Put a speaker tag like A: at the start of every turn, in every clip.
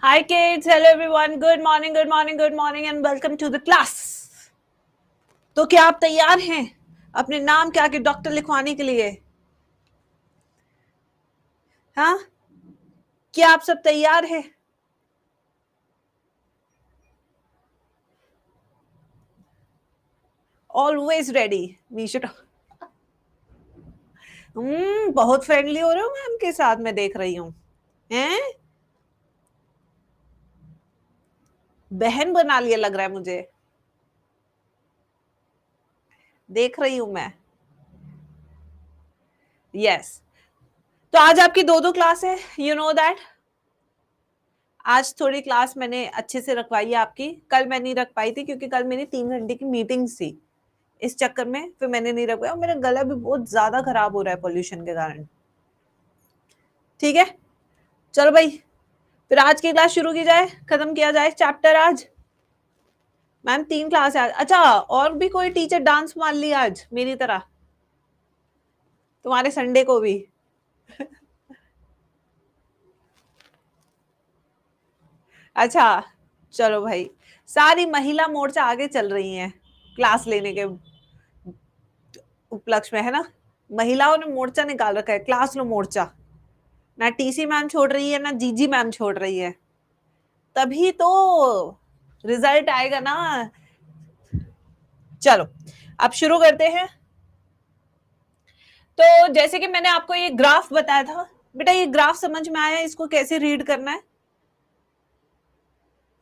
A: Hi kids, hello everyone. Good morning, good morning, good morning and welcome to the class. तो क्या आप तैयार हैं अपने नाम के आगे डॉक्टर लिखवाने के लिए? हाँ, क्या आप सब तैयार हैं? Always ready. We should. बहुत फ्रेंडली हो रहे हो मैम के साथ, मैं देख रही हूँ. हैं? बहन बना लिया लग रहा है मुझे. देख रही हूँ मैं. Yes. तो आज आपकी दो क्लास है. You know that. आज थोड़ी क्लास मैंने अच्छे से रखवाई है आपकी. कल मैं नहीं रख पाई थी क्योंकि कल मेरी 3 घंटे की मीटिंग थी. इस चक्कर में फिर मैंने नहीं रख पाया. मेरा गला भी बहुत ज्यादा खराब हो रहा है पोल्यूशन के कारण. ठीक है, चलो भाई, फिर आज की क्लास शुरू की जाए, खत्म किया जाए चैप्टर आज. मैम 3 क्लास है आज. अच्छा, और भी कोई टीचर डांस मान ली आज मेरी तरह, तुम्हारे संडे को भी? अच्छा, चलो भाई, सारी महिला मोर्चा आगे चल रही हैं क्लास लेने के उपलक्ष्य में, है ना. महिलाओं ने मोर्चा निकाल रखा है, क्लास लो मोर्चा. ना टीसी मैम छोड़ रही है, ना जीजी मैम छोड़ रही है. तभी तो रिजल्ट आएगा ना. चलो, अब शुरू करते हैं. तो जैसे कि मैंने आपको ये ग्राफ बताया था बेटा, ये ग्राफ समझ में आया? इसको कैसे रीड करना है,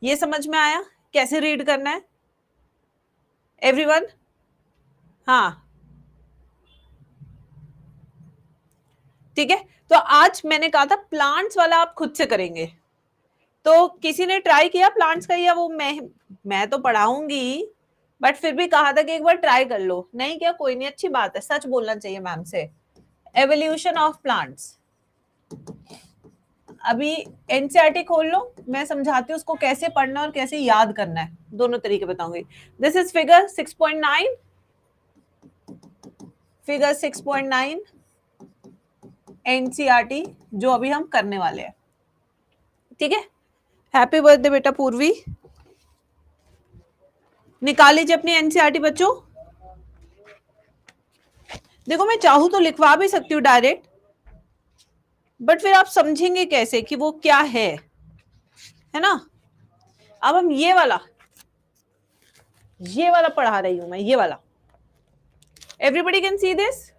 A: ये समझ में आया कैसे रीड करना है एवरीवन? हाँ, ठीक है. तो आज मैंने कहा था प्लांट्स वाला आप खुद से करेंगे. तो किसी ने ट्राई किया प्लांट्स का, या वो मैं तो पढ़ाऊंगी, बट फिर भी कहा था कि एक बार ट्राई कर लो. नहीं क्या? कोई नहीं, अच्छी बात है, सच बोलना चाहिए मैम से. Evolution of plants. अभी एनसीईआरटी खोल लो, मैं समझाती हूँ उसको कैसे पढ़ना और कैसे याद करना है. दोनों तरीके बताऊंगी. This is figure 6.9. Figure 6.9 NCERT जो अभी हम करने वाले हैं. ठीक है, हैप्पी बर्थडे बेटा पूर्वी. निकाल लीजिए अपनी एनसीईआरटी बच्चों. देखो, मैं चाहूं तो लिखवा भी सकती हूँ डायरेक्ट, बट फिर आप समझेंगे कैसे कि वो क्या है ना. अब हम ये वाला पढ़ा रही हूं मैं, ये वाला. Everybody can see this.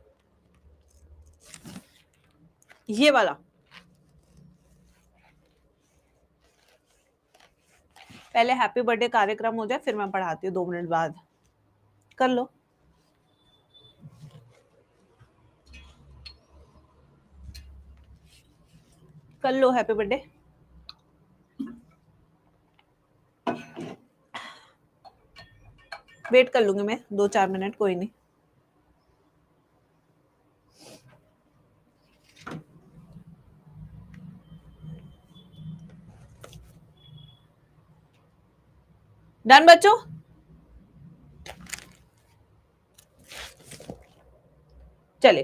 A: ये वाला पहले हैप्पी बर्थडे कार्यक्रम हो जाए, फिर मैं पढ़ाती हूँ 2 मिनट बाद. कर लो. कर लो हैप्पी बर्थडे. वेट कर लूंगी मैं 2-4 मिनट, कोई नहीं. डन बच्चों? चले,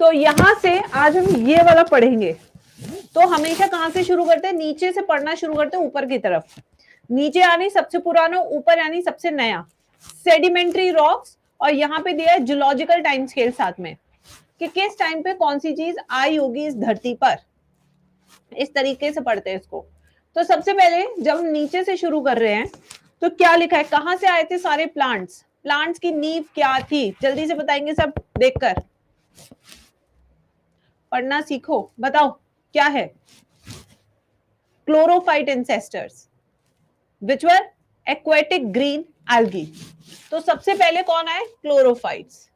A: तो यहां से आज हम ये वाला पढ़ेंगे. तो हमेशा कहां से शुरू करते हैं? नीचे से पढ़ना शुरू करते हैं ऊपर की तरफ. नीचे यानी सबसे पुराना, ऊपर यानी सबसे नया. सेडिमेंट्री रॉक्स, और यहाँ पे दिया है जियोलॉजिकल टाइम स्केल साथ में, कि किस टाइम पे कौन सी चीज आई होगी इस धरती पर. इस तरीके से पढ़ते हैं इसको. तो सबसे पहले जब हम नीचे से शुरू कर रहे हैं, तो क्या लिखा है, कहां से आए थे सारे प्लांट्स, प्लांट्स की नींव क्या थी, जल्दी से बताएंगे सब देखकर. पढ़ना सीखो, बताओ क्या है. क्लोरोफाइट एंसेस्टर्स विच वर एक्वेटिक ग्रीन एल्गी. तो सबसे पहले कौन आए? क्लोरोफाइट्स.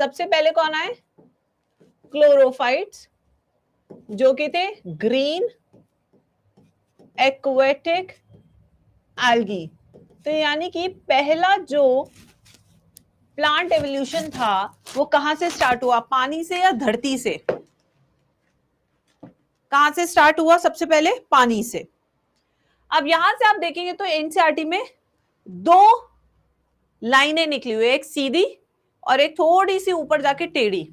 A: सबसे पहले कौन आए? क्लोरोफाइट्स, जो कि थे ग्रीन एक्वेटिक एल्गी. तो यानी कि पहला जो प्लांट एवोल्यूशन था वो कहां से स्टार्ट हुआ? पानी से या धरती से? कहां से स्टार्ट हुआ? सबसे पहले पानी से. अब यहां से आप देखेंगे तो एनसीईआरटी में 2 लाइनें निकली हुई है, एक सीधी और एक थोड़ी सी ऊपर जाके टेढ़ी.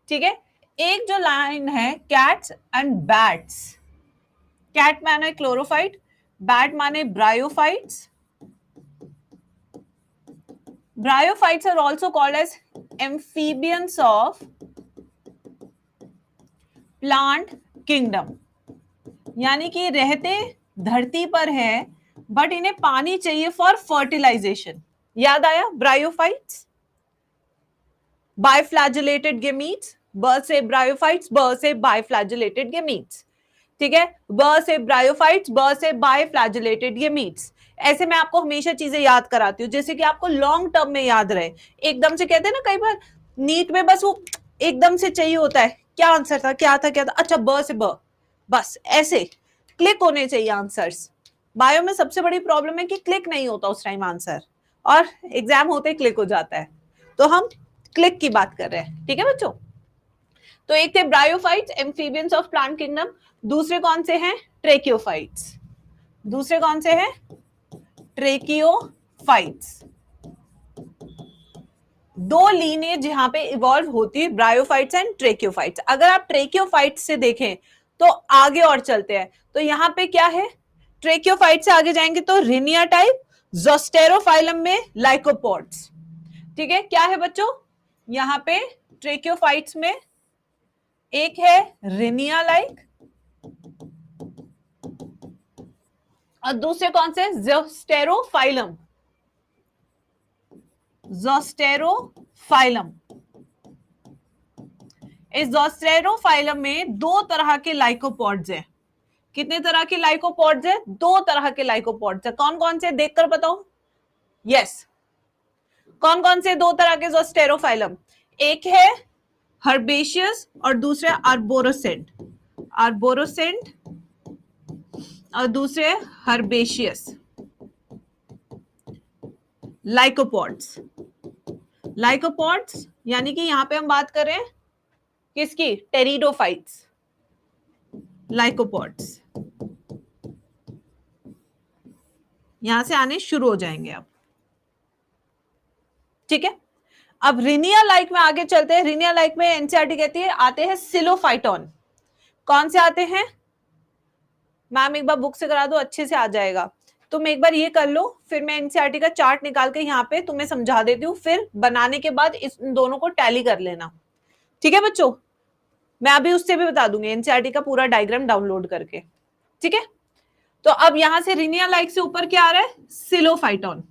A: ठीक है, एक जो लाइन है कैट्स एंड बैट्स, कैट माने क्लोरोफाइट, बैट माने bryophytes. Bryophytes are also called as amphibians of plant kingdom. यानी कि रहते धरती पर है बट इन्हें पानी चाहिए फॉर फर्टिलाइजेशन. याद आया? Bryophytes, biflagellated gametes. ब से ब्रायोफाइट्स, ब से बाइफ्लैजेलेटेड गेमीट्स. ठीक है, ब से ब्रायोफाइट्स, ब से बाइफ्लैजेलेटेड गेमीट्स. ऐसे मैं आपको हमेशा चीजें याद कराती हूँ जैसे कि आपको लॉन्ग टर्म में याद रहे. एकदम से कहते हैं ना कई बार नीट में बस वो एकदम से चाहिए होता है, क्या आंसर था, क्या था, क्या था, अच्छा ब से ब, बस ऐसे क्लिक होने चाहिए आंसर्स. बायो में सबसे बड़ी प्रॉब्लम है कि क्लिक नहीं होता उस टाइम आंसर, और एग्जाम होते ही क्लिक हो जाता है. तो हम क्लिक की बात कर रहे हैं. ठीक है बच्चों, तो एक थे bryophytes, amphibians of plant kingdom. दूसरे कौन से हैं? ट्रेकियोफाइट्स. दूसरे कौन से हैं? ट्रेकियोफाइट्स. दो लीनेज यहां पे इवॉल्व होती है, ब्रायोफाइट्स एंड ट्रेकियोफाइट्स. अगर आप ट्रेकियोफाइट्स से देखें तो आगे और चलते हैं, तो यहां पे क्या है? ट्रेकियोफाइट से आगे जाएंगे तो रिनिया टाइप, जोस्टेरोफाइलम में लाइकोपोड्स. ठीक है, क्या है बच्चों यहां पे ट्रेकियोफाइट्स में? एक है रिनिया लाइक और दूसरे कौन से? जोस्टेरोफाइलम. जोस्टेरोफाइलम. इस जोस्टेरोफाइलम में दो तरह के लाइकोपोड्स हैं. कितने तरह के लाइकोपोड्स हैं? दो तरह के लाइकोपोड्स हैं. कौन कौन से देखकर बताओ. यस, कौन कौन से दो तरह के जोस्टेरोफाइलम? एक है हर्बेशियस और दूसरे आर्बोरोसेंट. आर्बोरोसेंट और दूसरे हर्बेशियस लाइकोपोड्स. लाइकोपोड्स यानी कि यहां पे हम बात कर रहे हैं किसकी? टेरिडोफाइट्स. लाइकोपोड्स यहां से आने शुरू हो जाएंगे अब. ठीक है, अब रिनिया लाइक में आगे चलते हैं. रिनिया लाइक में एनसीईआरटी कहती है आते हैं सिलोफाइटोन. कौन से आते हैं? मैम एक बार बुक से करा दो, अच्छे से आ जाएगा. तुम एक बार ये कर लो, फिर मैं एनसीईआरटी का चार्ट निकाल के यहाँ पे तुम्हें समझा देती हूँ, फिर बनाने के बाद इस दोनों को टैली कर लेना. ठीक है बच्चों, मैं अभी उससे भी बता दूंगी एनसीईआरटी का पूरा डायग्राम डाउनलोड करके. ठीक है, तो अब यहां से रिनिया लाइक से ऊपर क्या आ रहा है? सिलोफाइटोन.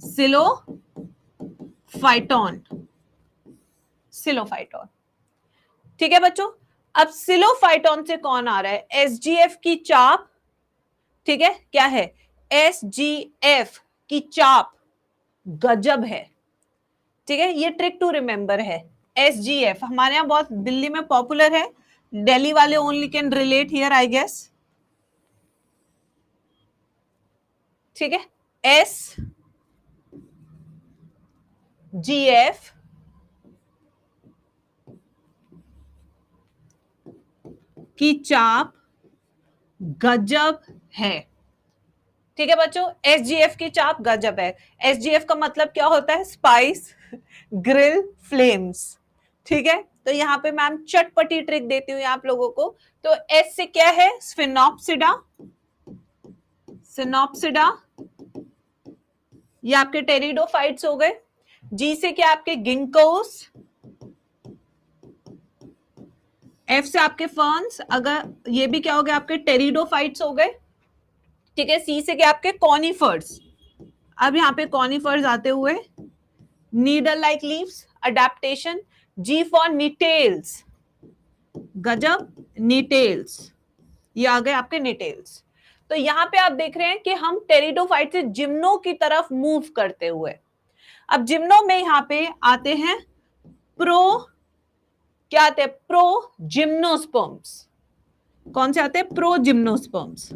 A: सिलोफाइटोन. सिलोफाइटोन. ठीक है बच्चों, अब सिलोफाइटोन से कौन आ रहा है? एसजीएफ की चाप. ठीक है, क्या है? एसजीएफ की चाप गजब है. ठीक है, ये ट्रिक टू रिमेंबर है. एसजीएफ हमारे यहाँ बहुत दिल्ली में पॉपुलर है. दिल्ली वाले only can relate here I guess. ठीक है, एस जीएफ की चाप गजब है. ठीक है बच्चों, एसजीएफ की चाप गजब है. एसजीएफ का मतलब क्या होता है? Spice grill flames. ठीक है, तो यहाँ पे मैम चटपटी ट्रिक देती हूँ आप लोगों को. तो एस से क्या है? स्फिनोप्सिडा. सिनोप्सिडा, ये आपके टेरिडोफाइट्स हो गए. जी से क्या? आपके गिंकोस. एफ से आपके फर्न्स, अगर ये भी क्या हो गए? आपके टेरिडोफाइट्स हो गए. ठीक है, सी से क्या? आपके कॉनिफर्स. अब यहाँ पे कॉनिफर्स आते हुए needle like leaves, adaptation. G for gnetales, गजब, निटेल्स. ये आ गए आपके निटेल्स. तो यहां पे आप देख रहे हैं कि हम टेरिडोफाइट से जिम्नो की तरफ मूव करते हुए. अब जिम्नो में यहां पे आते हैं क्या आते हैं? Pro gymnosperms. कौन से आते हैं? Pro gymnosperms.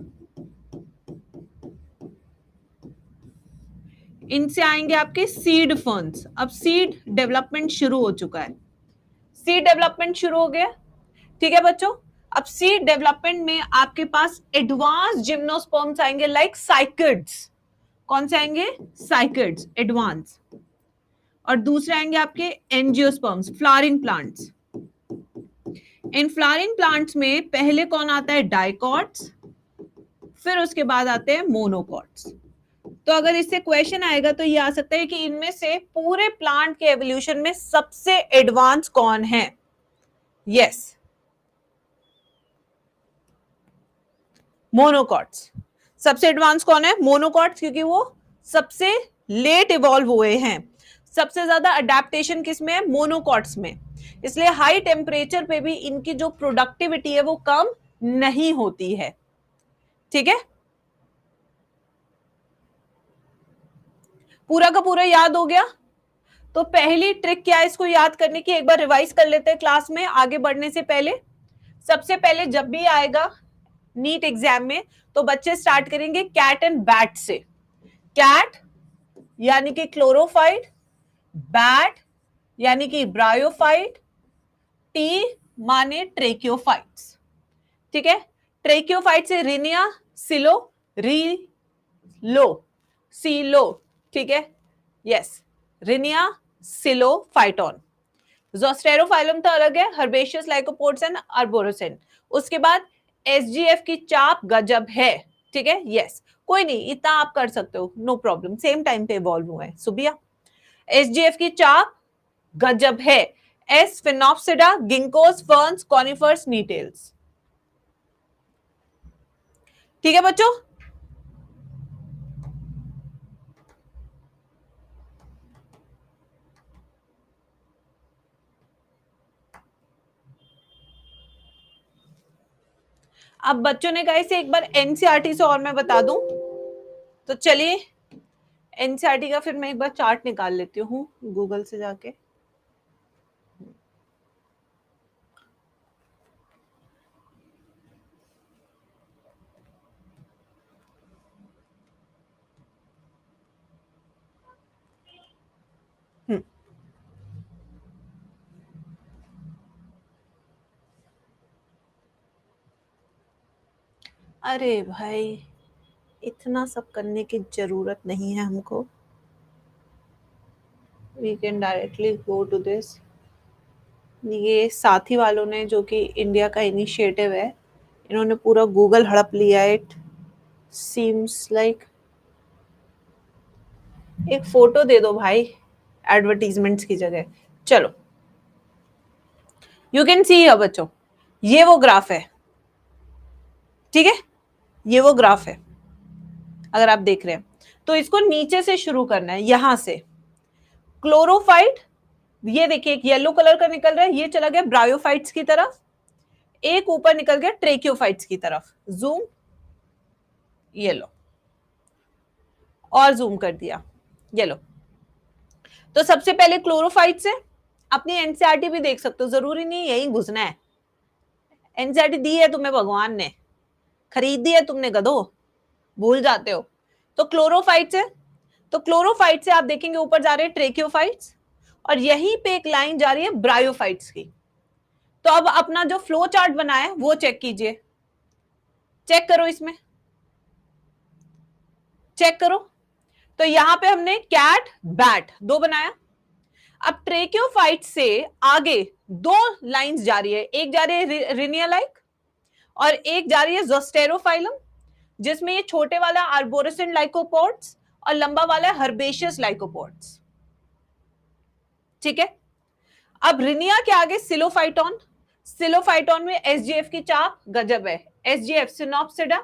A: इनसे आएंगे आपके सीड फर्न्स. अब सीड डेवलपमेंट शुरू हो चुका है. सीड डेवलपमेंट शुरू हो गया. ठीक है बच्चों, अब सीड डेवलपमेंट में आपके पास एडवांस जिम्नोस्पर्म्स आएंगे लाइक साइकिड्स. कौन से आएंगे? साइकिड्स, एडवांस. और दूसरे आएंगे आपके angiosperms, flowering plants. In flowering plants में पहले कौन आता है? डाइकॉट्स, फिर उसके बाद आते हैं मोनोकॉट्स। तो अगर इससे क्वेश्चन आएगा तो ये आ सकता है कि इनमें से पूरे प्लांट के एवोल्यूशन में सबसे एडवांस कौन है? Yes, monocots. सबसे एडवांस कौन है? मोनोकॉट्स, क्योंकि वो सबसे लेट इवॉल्व हुए हैं। सबसे ज्यादा अडेप्टेशन किसमें है? मोनोकॉट्स में। इसलिए हाई टेम्परेचर पे भी इनकी जो प्रोडक्टिविटी है वो कम नहीं होती है। ठीक है, पूरा का पूरा याद हो गया? तो पहली ट्रिक क्या है इसको याद करने की, एक बार रिवाइज कर लेते हैं क्लास में आगे बढ़ने से पहले। सबसे पहले जब भी आएगा नीट एग्जाम में तो बच्चे स्टार्ट करेंगे कैट एंड बैट से। कैट यानी कि क्लोरोफाइट, बैट यानी कि ब्रायोफाइट, टी माने ट्रेकियोफाइट्स। ठीक है, ट्रेकियोफाइट से रिनिया, सिलो, री लो, सीलो। ठीक है, यस, रिनिया, सिलो, फाइटोन। जोस्टेरोफाइलम तो अलग है, हर्बेशियस, लाइकोपोड्स एंड आर्बोरेसेंट। उसके बाद एसजीएफ की चाप गजब है। ठीक है, यस, कोई नहीं, इतना आप कर सकते हो, नो प्रॉब्लम, सेम टाइम पे इवॉल्व हुए हैं। सुबिया, एसजीएफ की चाप गजब है। Sphenopsida, ginkgos, ferns, conifers, gnetales. ठीक है बच्चों, अब बच्चों ने कहा इसे एक बार एनसीईआरटी से और मैं बता दूं, तो चलिए एनसीईआरटी का फिर मैं एक बार चार्ट निकाल लेती हूँ गूगल से जाके। अरे भाई, इतना सब करने की जरूरत नहीं है हमको, we can directly go to this. ये साथी वालों ने, जो कि इंडिया का इनिशिएटिव है, इन्होंने पूरा गूगल हड़प लिया है। इट सीम्स लाइक, एक फोटो दे दो भाई एडवर्टीजमेंट्स की जगह। चलो, यू कैन सी है बच्चों, ये वो ग्राफ है। ठीक है, ये वो ग्राफ है, अगर आप देख रहे हैं तो इसको नीचे से शुरू करना है, यहां से क्लोरोफाइट। ये देखिए एक येलो कलर का निकल रहा है, ये चला गया ब्रायोफाइट्स की तरफ, एक ऊपर निकल गया ट्रेकियोफाइट्स की तरफ। जूम, येलो, और जूम कर दिया, येलो। तो सबसे पहले क्लोरोफाइट से अपनी एनसीईआरटी भी देख सकते हो, जरूरी नहीं यही घुसना है। एनसीईआरटी दी है तुम्हें भगवान ने, खरीदी है तुमने गधो, भूल जाते हो। तो क्लोरोफाइट से, तो क्लोरोफाइट से आप देखेंगे ऊपर जा रहे हैं ट्रेकियोफाइट्स, और यहीं पे एक लाइन जा रही है ब्रायोफाइट्स की। तो अब अपना जो फ्लो चार्ट बना है वो चेक कीजिए, चेक करो, इसमें चेक करो। तो यहां पे हमने कैट बैट दो बनाया। अब ट्रेकियोफाइट से आगे दो लाइंस जा रही है, एक जा रही है रिनिया लाइक और एक जा रही है जोस्टेरोफाइलम, जिसमें ये छोटे वाला आर्बोरेसेंट लाइकोपोड्स और लंबा वाला हर्बेशियस लाइकोपोड्स। ठीक है, अब रिनिया के आगे सिलोफाइटोन, सिलोफाइटोन में एसजीएफ की चाप गजब है। एसजीएफ सिनोप्सिडा,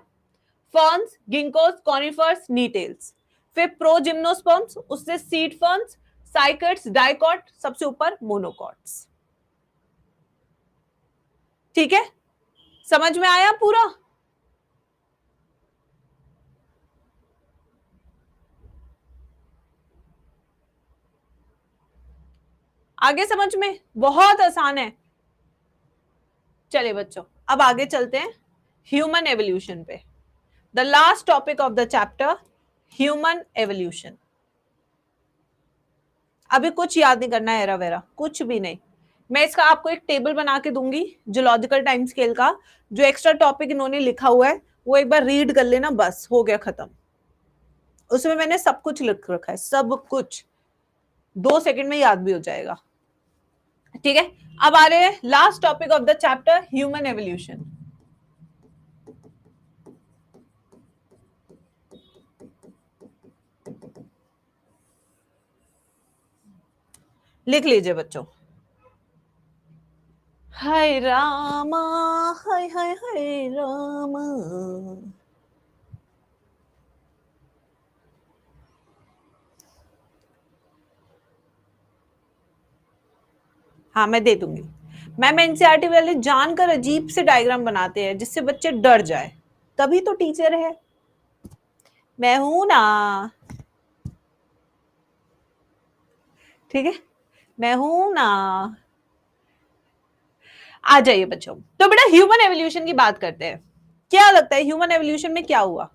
A: फर्न्स, गिंकोस, कॉनिफर्स, नीटेल्स। फिर प्रोजिम्नोस्पर्म्स, उससे सीड फर्न्स, साइकट्स, डाइकॉट, सबसे ऊपर मोनोकॉट्स। ठीक है, समझ में आया पूरा? आगे समझ में? बहुत आसान है। चलिए बच्चों, अब आगे चलते हैं ह्यूमन एवोल्यूशन पे। The last topic of the chapter, human evolution. अभी कुछ याद नहीं करना है, एरा वेरा कुछ भी नहीं। मैं इसका आपको एक टेबल बना के दूंगी जूलॉजिकल टाइम स्केल का, जो एक्स्ट्रा टॉपिक इन्होंने लिखा हुआ है वो एक बार रीड कर लेना, बस हो गया खत्म। उसमें मैंने सब कुछ लिख रखा है, सब कुछ, 2 सेकंड में याद भी हो जाएगा। ठीक है, अब आ रहे हैं last topic of the chapter, human evolution. लिख लीजिए बच्चों। हाय रामा, हाय हाय हाय रामा। हाँ मैं दे दूंगी। मैम एनसीईआरटी वाले जानकर अजीब से डायग्राम बनाते हैं जिससे बच्चे डर जाए, तभी तो टीचर है। मैं हूं ना, ठीक है, मैं हूं ना। आ जाइए बच्चों, तो बेटा ह्यूमन एवोल्यूशन की बात करते हैं। क्या लगता है ह्यूमन एवोल्यूशन में क्या हुआ?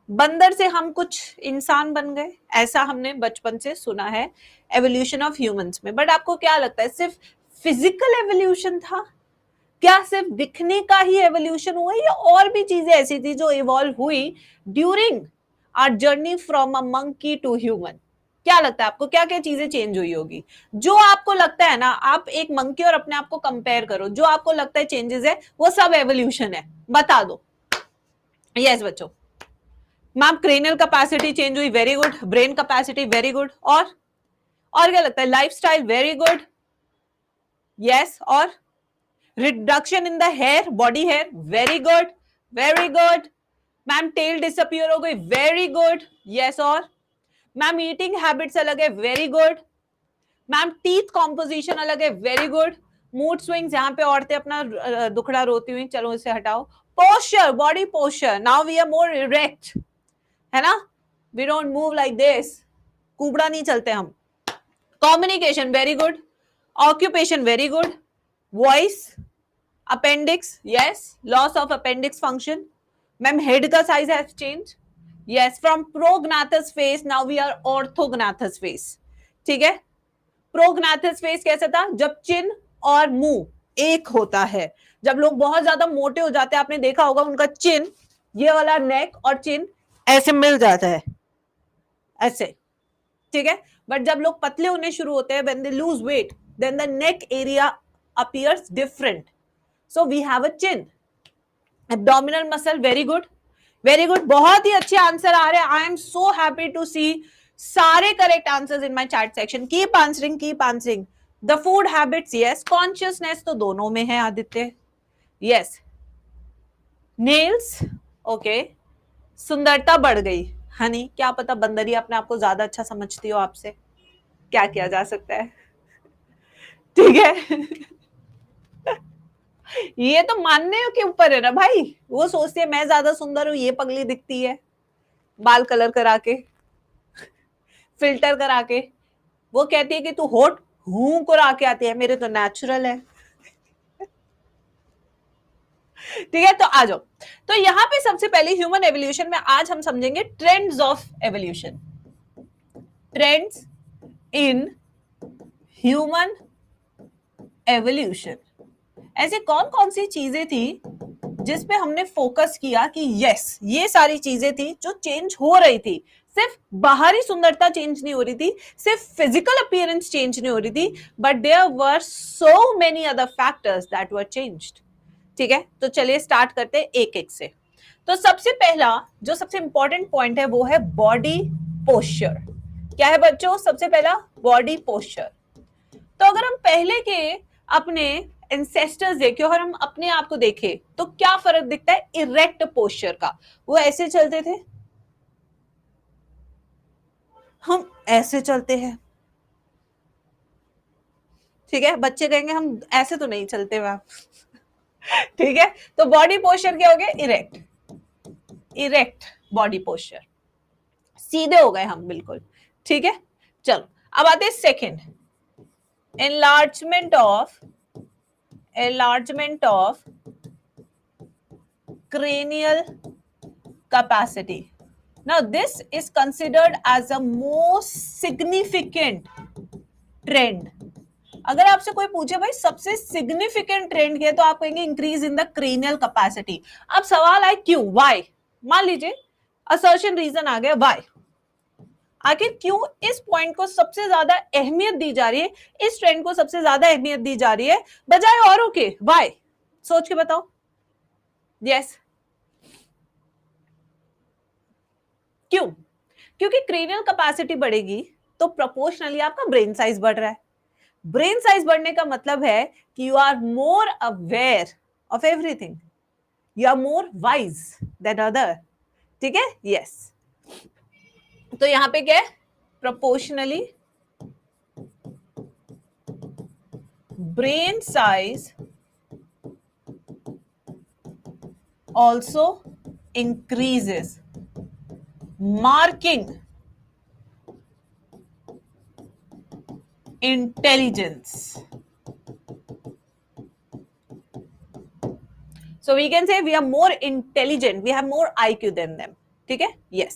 A: बंदर से हम कुछ इंसान बन गए, ऐसा हमने बचपन से सुना है एवोल्यूशन ऑफ ह्यूमंस में। बट आपको क्या लगता है सिर्फ फिजिकल एवोल्यूशन था? क्या सिर्फ दिखने का ही एवोल्यूशन हुआ या और भी चीजें ऐसी थी जो इवॉल्व हुई during our journey from a monkey to human? क्या लगता है आपको क्या क्या चीजें चेंज हुई होगी? जो आपको लगता है ना, आप एक मंकी और अपने आप को कंपेयर करो, जो आपको लगता है चेंजेस है वो सब एवोल्यूशन है, बता दो। यस बच्चों। मैम क्रेनियल कैपेसिटी चेंज हुई, very good. Brain capacity, very good. और क्या लगता है? Lifestyle, very good. यस। और reduction in the hair, body hair, very good, very good. Ma'am tail disappear हो गई, वेरी गुड। यस। और मैम ईटिंग हैबिट्स अलग है, very good. Ma'am teeth composition अलग है, वेरी गुड। मूड स्विंग्स, यहाँ पे औरतें अपना दुखड़ा रोती हुई, चलो इसे हटाओ। Posture, body posture, now we are more erect, है ना, we don't move like this, कुबड़ा नहीं चलते हम। Communication, very good. Occupation, very good. Voice, appendix, yes, loss of appendix function. Ma'am head का size has change, yes, from prognathous face now we are orthognathous face. ठीक है, प्रोग्नाथस face कैसा था? जब चिन और मुंह एक होता है। जब लोग बहुत ज्यादा मोटे हो जाते हैं, आपने देखा होगा उनका चिन, ये वाला नेक और चिन ऐसे मिल जाता है, ऐसे, ठीक है। बट जब लोग पतले होने शुरू होते हैं, when they lose weight, then the neck area appears different. So we have a chin. Abdominal muscle, very good, very good. बहुत ही अच्छे आंसर आ रहे हैं। I am so happy to see सारे correct answers in my chat section. Keep answering, keep answering. The food habits, yes. Consciousness तो दोनों में है Aditya, yes. Nails, okay. सुंदरता बढ़ गई, हनी, क्या पता बंदरी अपने आप को ज्यादा अच्छा समझती हो आपसे, क्या किया जा सकता है, ठीक है। ये तो मानने के ऊपर है ना भाई, वो सोचती है मैं ज्यादा सुंदर हूं, ये पगली दिखती है बाल कलर करा के, फिल्टर करा के। वो कहती है कि तू होठ हूं करा के आती है, मेरे तो नेचुरल है, ठीक है। तो आ जाओ, तो यहां पे सबसे पहले ह्यूमन एवोल्यूशन में आज हम समझेंगे trends of evolution, trends in human evolution. ऐसे कौन कौन सी चीजें थी जिस पे हमने फोकस किया कि यस ये सारी चीजें थी जो चेंज हो रही थी। सिर्फ बाहरी सुंदरता चेंज नहीं हो रही थी, सिर्फ फिजिकल अपीयरेंस चेंज नहीं हो रही थी, but there were so many other factors that were changed. ठीक है, तो चलिए स्टार्ट करते हैं एक एक से। तो सबसे पहला जो सबसे इंपॉर्टेंट पॉइंट है वो है बॉडी पोस्चर। क्या है बच्चों? सबसे पहला बॉडी पोस्चर। तो अगर हम पहले के अपने एंसेस्टर्स देखें और हम अपने आप को देखें तो क्या फर्क दिखता है इरेक्ट पोस्चर का? वो ऐसे चलते थे, हम ऐसे चलते हैं, ठीक है। बच्चे कहेंगे हम ऐसे तो नहीं चलते मैम, ठीक है। तो बॉडी पोस्चर क्या हो गया? इरेक्ट, इरेक्ट बॉडी पोस्चर, सीधे हो गए हम बिल्कुल, ठीक है। चलो अब आते हैं second, enlargement of cranial capacity. Now this is considered as a most significant trend. अगर आपसे कोई पूछे भाई सबसे सिग्निफिकेंट ट्रेंड क्या है, तो आप कहेंगे increase in the cranial capacity. अब सवाल आए क्यों, वाई? मान लीजिए असर्शन रीजन आ गया वाई, आखिर क्यों इस पॉइंट को सबसे ज्यादा अहमियत दी जा रही है, इस ट्रेंड को सबसे ज्यादा अहमियत दी जा रही है बजाय औरों के? वाई? सोच के बताओ। यस, क्यों? क्योंकि क्रेनियल कैपेसिटी बढ़ेगी तो प्रोपोर्शनली आपका ब्रेन साइज बढ़ रहा है। ब्रेन साइज बढ़ने का मतलब है कि you are more aware of everything, you are more wise than other. ठीक है? यस। तो यहां पे क्या है? Proportionally brain size also increases, marking intelligence. So we can say we are more intelligent, we have more IQ than them. ठीक है? Yes.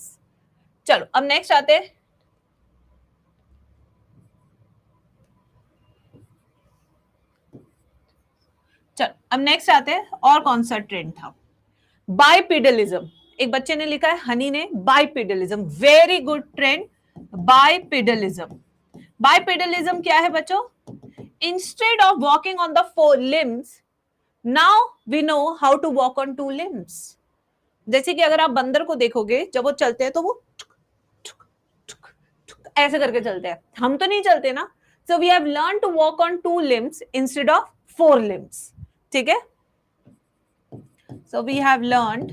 A: चलो अब नेक्स्ट आते हैं। चलो अब नेक्स्ट आते हैं, और कौन सा ट्रेंड था? बाइपेडलिज्म। एक बच्चे ने लिखा है, हनी ने, bipedalism, very good trend, bipedalism. Bipedalism क्या है बच्चों? Instead of walking on the 4 limbs, now we know how to walk on 2 limbs। जैसे कि अगर आप बंदर को देखोगे, जब वो चलते हैं तो वो ऐसे करके चलते हैं, हम तो नहीं चलते ना। So we have learn to walk on 2 limbs instead of 4 limbs। ठीक है? So we have learned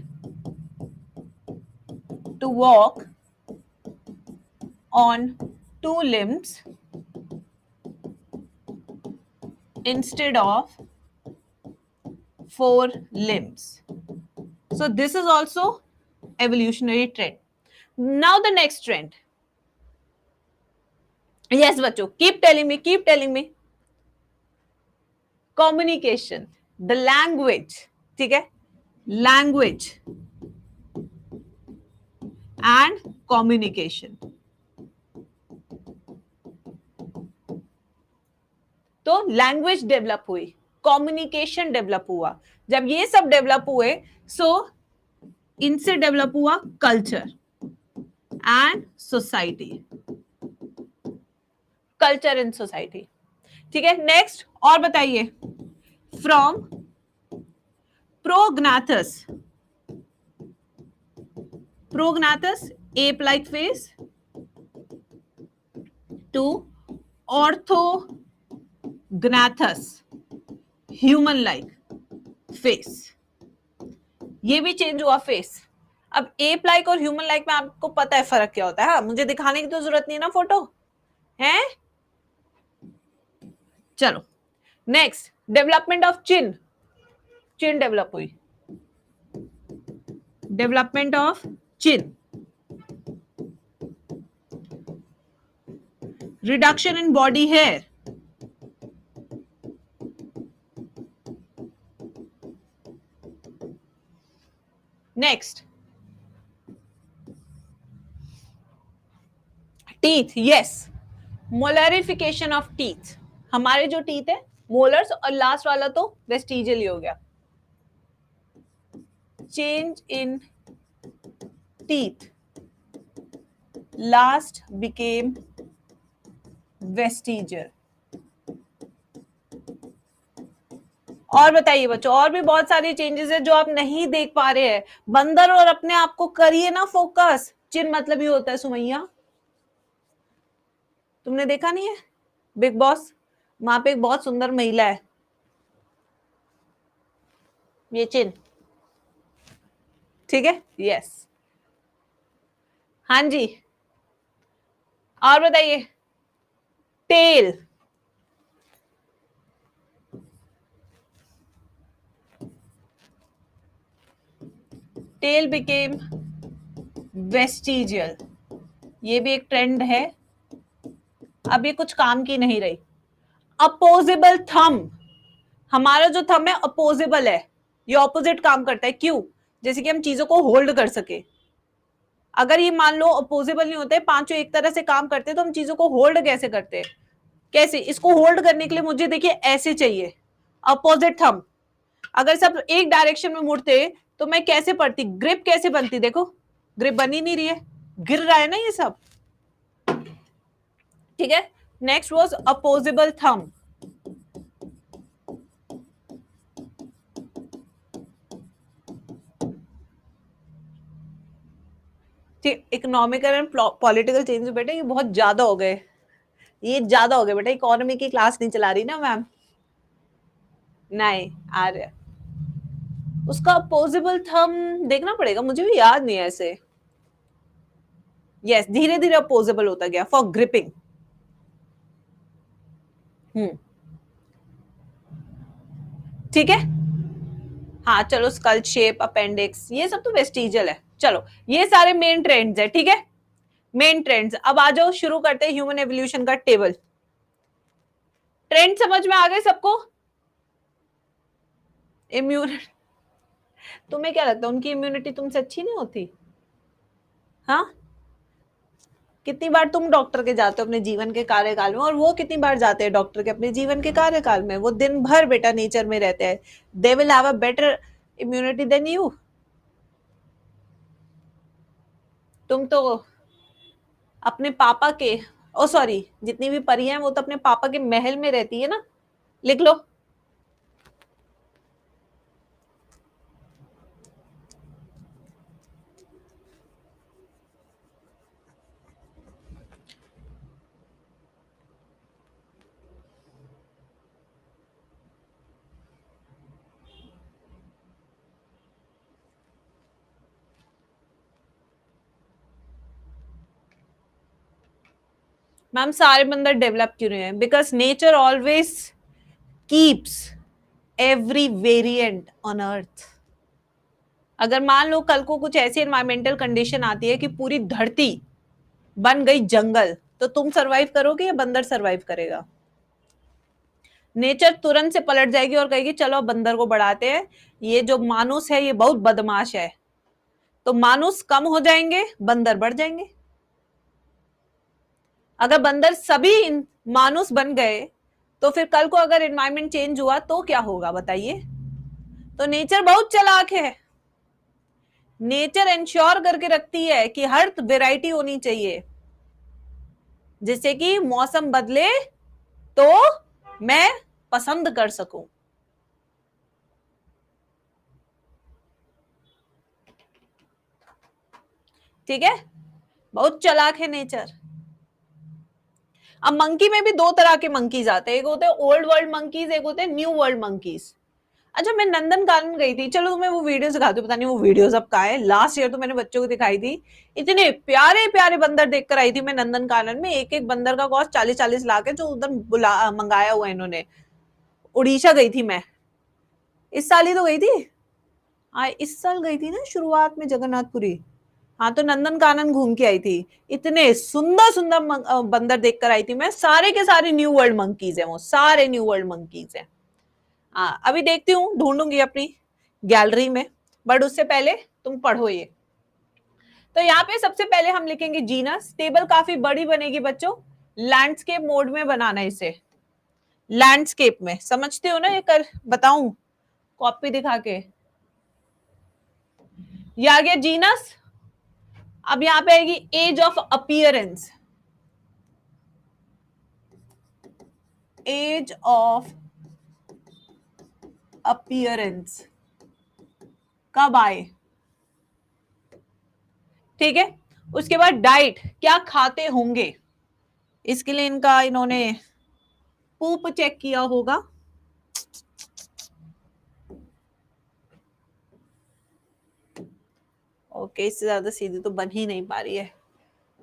A: to walk on 2 limbs instead of 4 limbs. So this is also evolutionary trend. Now the next trend. Yes, बच्चों, keep telling me. Communication, the language. ठीक है? Language and communication. तो language develop हुई, communication develop हुआ। जब ये सब develop हुए, सो इनसे डेवलप हुआ culture and society. Culture and society. ठीक है? नेक्स्ट और बताइए। From prognathous ape like face to orthognathus human like face। ये भी चेंज हुआ फेस। अब एप लाइक और ह्यूमन लाइक में आपको पता है फर्क क्या होता है, मुझे दिखाने की तो जरूरत नहीं है ना फोटो है। चलो next, development of chin develop हुई, development of chin, reduction in body hair, next teeth. Yes, molarification of teeth. हमारे जो टीथ है मोलर्स, और लास्ट वाला तो वेस्टिजियल ही हो गया। Change in teeth, last became vestigial. और बताइए बच्चों, और भी बहुत सारी चेंजेस है जो आप नहीं देख पा रहे हैं। बंदर और अपने आप को करिए ना फोकस। चिन मतलब ही होता है सुमैया, तुमने देखा नहीं है बिग बॉस? वहां पे एक बहुत सुंदर महिला है, ये चिन। ठीक है? यस, हाँ जी। और बताइए। Tail, tail became vestigial. ये भी एक ट्रेंड है, अब ये कुछ काम की नहीं रही। अपोजिबल थंब, हमारा जो थंब है अपोजिबल है, ये ऑपोजिट काम करता है। क्यों? जैसे कि हम चीजों को होल्ड कर सके। अगर ये मान लो अपोजिबल नहीं होते, पांचों एक तरह से काम करते, तो हम चीजों को होल्ड कैसे करते हैं? कैसे? इसको होल्ड करने के लिए मुझे देखिए ऐसे चाहिए, अपोजिट थंब। अगर सब एक डायरेक्शन में मुड़ते तो मैं कैसे पढ़ती? ग्रिप कैसे बनती? देखो ग्रिप बनी नहीं रही है, गिर रहा है ना ये सब। ठीक है, नेक्स्ट वाज अपोजिबल थंब। ठीक, इकोनॉमिकल एंड पॉलिटिकल चेंज बेटा ये बहुत ज्यादा हो गए, ये ज्यादा हो गए बेटा, इकोनॉमी की क्लास नहीं चला रही ना मैम, नहीं आ रहा। उसका अपोजिबल थंब देखना पड़ेगा, मुझे भी याद नहीं है ऐसे। यस, धीरे धीरे अपोजिबल होता गया फॉर ग्रिपिंग। ठीक है, हाँ चलो, स्कल शेप, अपेंडिक्स, ये सब तो वेस्टिजियल है। चलो ये सारे मेन ट्रेंड्स है, ठीक है, मेन ट्रेंड्स। अब आ जाओ, शुरू करते हैं ह्यूमन एवोल्यूशन का टेबल। ट्रेंड समझ में आ गए सबको? इम्यून तुम्हें क्या लगता है उनकी इम्यूनिटी तुमसे अच्छी नहीं होती? हाँ, कितनी बार तुम डॉक्टर के जाते हो अपने जीवन के कार्यकाल में, और वो कितनी बार जाते हैं डॉक्टर के अपने जीवन के कार्यकाल में? वो दिन भर बेटा नेचर में रहते हैं, they will have a better immunity than you. तुम तो अपने पापा के, ओ सॉरी, जितनी भी परियां हैं वो तो अपने पापा के महल में रहती है ना, लिख लो। मैम सारे बंदर डेवलप क्यों नहीं है? Because nature always keeps every variant on earth. अगर मान लो कल को कुछ ऐसी एनवायरमेंटल कंडीशन आती है कि पूरी धरती बन गई जंगल, तो तुम सरवाइव करोगे या बंदर सरवाइव करेगा? नेचर तुरंत से पलट जाएगी और कहेगी चलो बंदर को बढ़ाते हैं, ये जो मानुस है ये बहुत बदमाश है, तो मानुस कम हो जाएंगे, बंदर बढ़ जाएंगे। अगर बंदर सभी मानुस बन गए तो फिर कल को अगर एनवायरमेंट चेंज हुआ तो क्या होगा बताइए? तो नेचर बहुत चालाक है, नेचर इंश्योर करके रखती है कि हर वेराइटी होनी चाहिए, जिससे कि मौसम बदले तो मैं पसंद कर सकूं। ठीक है, बहुत चालाक है नेचर। अब मंकी में भी दो तरह के मंकीज आते हैं, एक होते हैं ओल्ड वर्ल्ड मंकीज, एक होते हैं न्यू वर्ल्ड मंकीज। अच्छा, मैं नंदन कानन गई थी, चलो तुम्हें वो वीडियोस दिखाती हूँ, पता नहीं वो वीडियोस अब कहाँ है। लास्ट ईयर तो मैंने बच्चों को दिखाई थी, इतने प्यारे प्यारे बंदर देखकर आई थी मैं नंदन कानन में। एक एक बंदर का कॉस्ट 40-40 लाख है, जो उधर मंगाया हुआ है इन्होंने। उड़ीसा गई थी मैं, इस साल ही तो गई थी, हाँ इस साल गई थी ना शुरुआत में जगन्नाथपुरी। हाँ तो नंदन कानन घूम के आई थी, इतने सुंदर सुंदर बंदर देखकर आई थी मैं, सारे के सारे न्यू वर्ल्ड मंकीज है, वो सारे न्यू वर्ल्ड मंकीज है। हाँ अभी देखती हूँ, ढूंढूंगी अपनी गैलरी में, बट उससे पहले तुम पढ़ो ये। तो यहाँ पे सबसे पहले हम लिखेंगे जीनस। टेबल काफी बड़ी बनेगी बच्चों, लैंडस्केप मोड में बनाना इसे, लैंडस्केप में, समझते हो ना ये? कर बताऊं कॉपी दिखा के? ये आ गया जीनस। अब यहाँ पे आएगी age of appearance, age of appearance कब आए? ठीक है, उसके बाद डाइट, क्या खाते होंगे, इसके लिए इनका इन्होंने पूप चेक किया होगा। ओके, इससे ज्यादा सीधी तो बन ही नहीं पा रही है।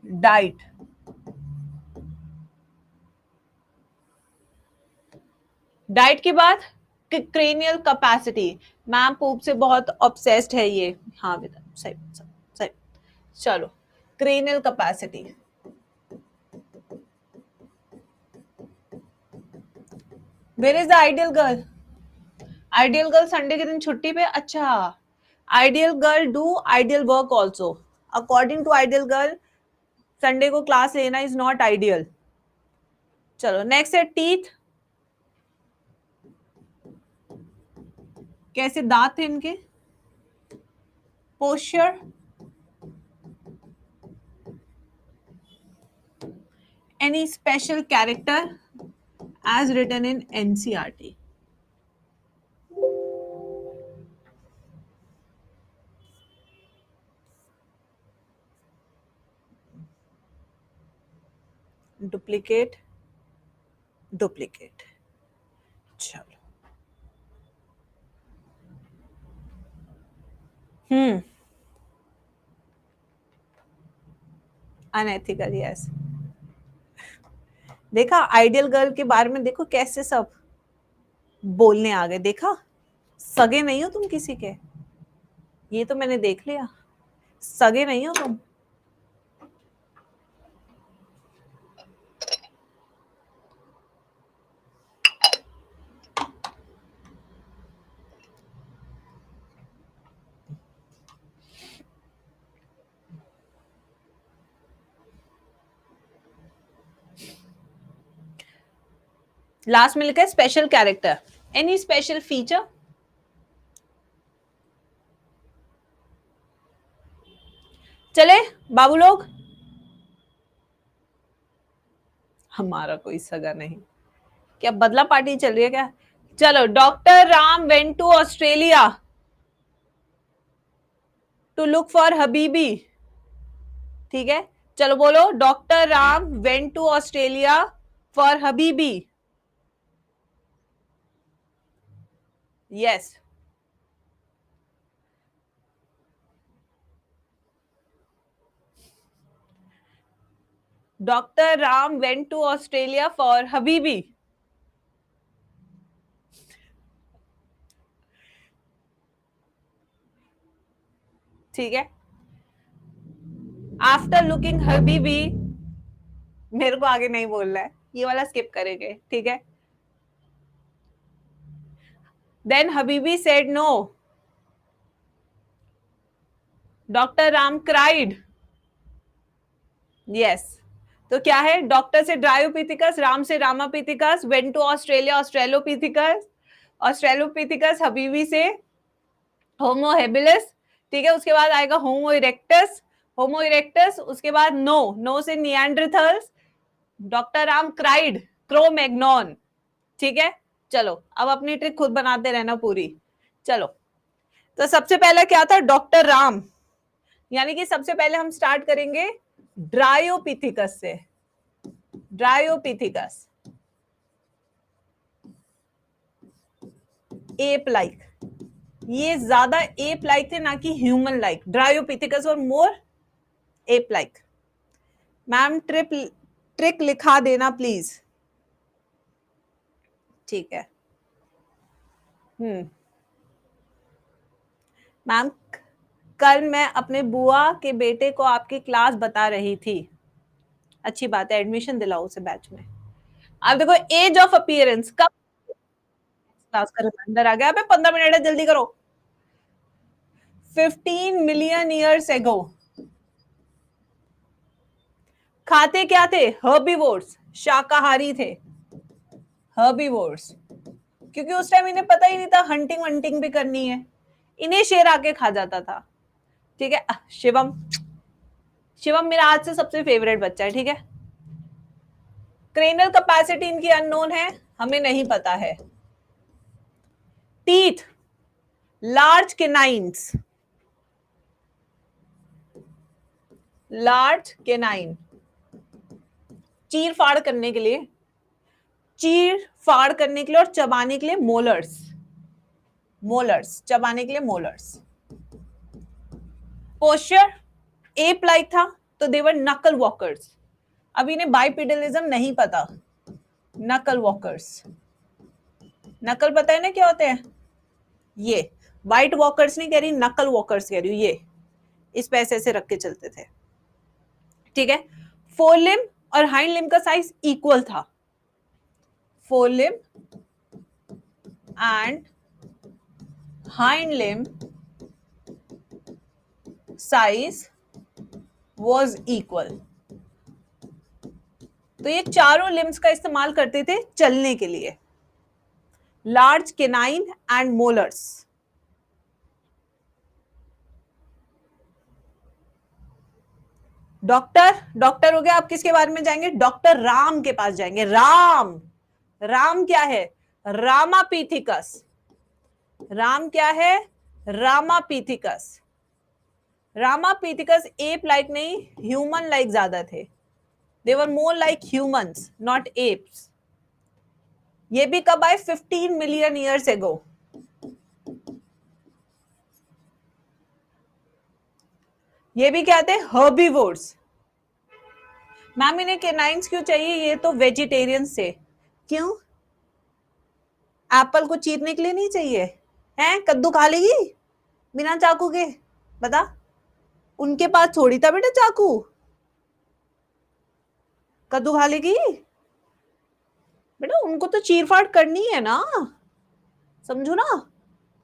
A: डाइट, डाइट के बाद क्रेनियल कैपेसिटी, मैम पूप से बहुत ऑब्सेस्ड है ये, हाँ बेटा सही सही सही। चलो cranial capacity, where is the ideal girl? Ideal girl Sunday के दिन छुट्टी पे, अच्छा। Ideal girl do ideal work also, according to ideal girl Sunday को क्लास लेना इज नॉट आइडियल। चलो नेक्स्ट है टीथ, कैसे दांत थे इनके? Posture, any special character as written in NCERT? Duplicate duplicate, चलो। Unethical, yes. देखा आइडियल गर्ल के बारे में, देखो कैसे सब बोलने आ गए, देखा। सगे नहीं हो तुम किसी के, ये तो मैंने देख लिया, सगे नहीं हो तुम। लास्ट में लिखा है special character, any special feature? चले बाबू लोग, हमारा कोई सगा नहीं, क्या बदला पार्टी चल रही है क्या? चलो, doctor Ram went to Australia to look for हबीबी। ठीक है, चलो बोलो, doctor Ram went to Australia for हबीबी। Yes. Doctor Ram went to Australia for हबीबी। ठीक है, आफ्टर लुकिंग हबीबी, मेरे को आगे नहीं बोलना है, ये वाला स्किप करेंगे, ठीक है। देन हबीबी said no, doctor Ram cried. Yes, तो क्या है, डॉक्टर से ड्रायोपिथिकस, राम से Ramapithecus, went to Australia Australopithecus, Australopithecus हबीबी से होमो हेबिलिस। ठीक है, उसके बाद आएगा होमो इरेक्टस, होमो इरेक्टस, उसके बाद नो, नो से Neanderthals, doctor Ram cried, Cro-Magnon. ठीक है, चलो अब अपनी ट्रिक खुद बनाते रहना पूरी। चलो, तो सबसे पहला क्या था, डॉक्टर राम, यानी कि सबसे पहले हम स्टार्ट करेंगे ड्रायोपिथिकस से। ड्रायोपिथिकस एप लाइक, ये ज्यादा एप लाइक थे ना कि ह्यूमन लाइक। ड्रायोपिथिकस और मोर एप लाइक। मैम ट्रिक लिखा देना प्लीज। ठीक है। मैम कल मैं अपने बुआ के बेटे को आपकी क्लास बता रही थी। अच्छी बात है, एडमिशन दिलाओ उसे बैच में। अब देखो, एज ऑफ अपीयरेंस कब क्लास का रिमाइंडर आ गया? 15 मिनट है, जल्दी करो। 15 मिलियन ईयर्स एगो। खाते क्या थे? हर्बीवोर्स, शाकाहारी थे। हर्बीवोर्स, क्योंकि उस टाइम इन्हें पता ही नहीं था हंटिंग वंटिंग भी करनी है, इन्हें शेर आके खा जाता था। ठीक है, शिवम, शिवम मेरा आज से सबसे फेवरेट बच्चा है। ठीक है, क्रेनल कैपेसिटी इनकी अननोन है, हमें नहीं पता है। टीथ, लार्ज केनाइन्स, लार्ज केनाइन, चीर फाड़ करने के लिए, चीर फाड़ करने के लिए और चबाने के लिए मोलर्स, मोलर्स चबाने के लिए मोलर्स। पोस्चर एप लाइक था, तो देवर नकल वॉकर्स। अब इन्हें बाइपेडलिज्म नहीं पता, नकल वॉकर्स। नकल पता है ना क्या होते हैं? ये वाइट वॉकर्स नहीं कह रही, नकल वॉकर्स कह रही हूं। ये इस पैसे से रख के चलते थे। ठीक है, फोर लिम और हाइंड लिम का साइज इक्वल था। Fore limb and hind limb size was equal. तो ये चारों लिम्स का इस्तेमाल करते थे चलने के लिए। Large canine and molars. Doctor, doctor हो गया, आप किसके बारे में जाएंगे? डॉक्टर राम के पास जाएंगे। राम, राम क्या है? रामापीथिकस। राम क्या है? रामापीथिकस। रामापीथिकस एप लाइक नहीं, ह्यूमन लाइक ज्यादा थे। They were more like humans, not apes. ये भी कब आए? 15 मिलियन ईयर्स एगो। ये भी क्या थे? हर्बीवोर्स। मैम इन्हें केनाइन्स क्यों चाहिए? ये तो वेजिटेरियन से। क्यों? एप्पल को चीरने के लिए नहीं चाहिए? हैं, कद्दू खा लेगी बिना चाकू के? बता, उनके पास थोड़ी था बेटा चाकू। कद्दू खा लेगी बेटा? उनको तो चीरफाड़ करनी है ना, समझो ना।